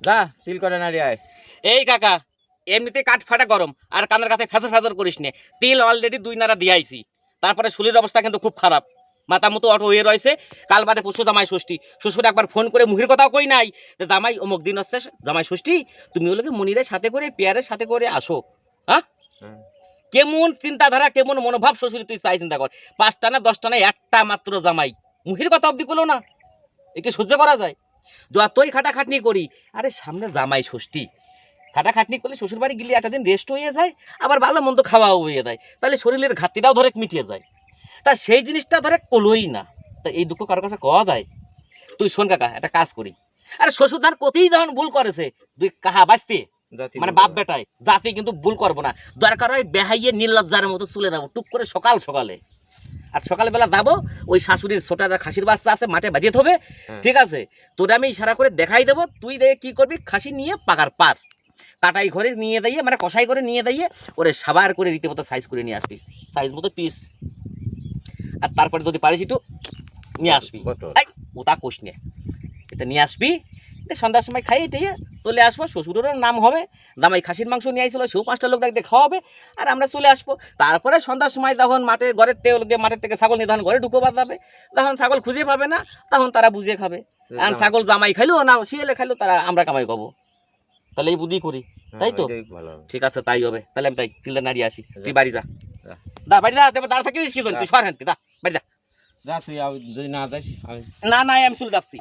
যা তিল করে নাড়ি আয়। এই কাকা এমনিতে কাঠ ফাটা গরম আর কানের কাছে ফেসর ফেসর করিস নে, তিল অলরেডি 2 নাড়া দিয়াইছি। তারপরে শুলির অবস্থা কিন্তু খুব খারাপ, মাথা মতো অটো হয়ে রয়েছে। কাল বাদে পরশু জামাই ষষ্ঠী, শ্বশুর একবার ফোন করে মুখের কথাও কই নাই যে জামাই অমুক দিন হচ্ছে জামাই ষষ্ঠী, তুমি ওগুলোকে মনিরের সাথে করে পেয়ারের সাথে করে আসো। হ্যাঁ, কেমন চিন্তাধারা কেমন মনোভাব শ্বশুর, তুই চাই চিন্তা কর। 5টা না 10টা না একটা মাত্র জামাই, মুখের কথা অবধি করলো না, একে সহ্য করা যায়? যতই খাটাখাটনি করি, আরে সামনে জামাই ষষ্ঠী, খাটাখাটনি করলে শ্বশুর বাড়ি গেলে একটা দিন রেস্ট হয়ে যায়, আবার ভালো মন্দ খাওয়াও হয়ে যায়, তাহলে শরীরের ঘাটতিটাও ধরে মিটিয়ে যায়। তা সেই জিনিসটা ধরে কলোই না, তা এই দুঃখ কারোর কাছে কওয়া যায়? তুই শোন কাকা, একটা কাজ করি, আরে শ্বশুর ধান কতই যখন ভুল করেছে, তুই কাহা বাঁচতে মানে বাপ বেটায় জাতি কিন্তু ভুল করবো না, দরকার হয় বেহাইয়ে নির্লজ্জার মতো চলে যাবো টুক করে সকাল সকালে। আর সকালবেলা যাবো, ওই শাশুড়ির ছোটা খাসির বাচ্চা আছে মাঠে বাজিয়ে হবে, ঠিক আছে? তোরা আমি ইশারা করে দেখাই দেবো, তুই দেখে কি করবি, খাসি নিয়ে পাকার পার কাটাই ঘরে নিয়ে দাইয়ে মানে কষাই করে নিয়ে দাইয়ে ওরে সাবার করে রীতিমতো সাইজ করে নিয়ে আসবি, সাইজ মতো পিস। আর তারপরে যদি পারিস একটু নিয়ে আসবি, ওটা কোষ নিয়ে এটা নিয়ে আসবি, সন্ধ্যার সময় খাইয়ে টেয়ে চলে আসবো। শ্বশুরেরও নাম হবে, দামাই খাসির মাংস নিয়ে আইছিল, সেও 5টা লোক দেখতে খাওয়াবে, আর আমরা চলে আসবো। তারপরে সন্ধ্যার সময় তখন মাঠের ঘরের মাঠের থেকে ছাগল নিয়ে তখন ঘরে ঢুকো যাবে, তখন ছাগল খুঁজে পাবে না, তখন তারা বুঝে খাবে। আর ছাগল জামাই খাইলো না শিয়ালে খাইলো, তারা আমরা কামাই পাবো। তাহলে এই বুদ্ধি করি, তাই তো? ঠিক আছে, তাই হবে। তাহলে আমি তাই তিলটা নাড়িয়ে আসি, তুই বাড়ি যা, দা বাড়ি যা, দাঁড়া থাকিস কি তুই সর হান্তি, দা বাড়ি যা। যা তুই যদি না যাস না না আমি চলে যাচ্ছি।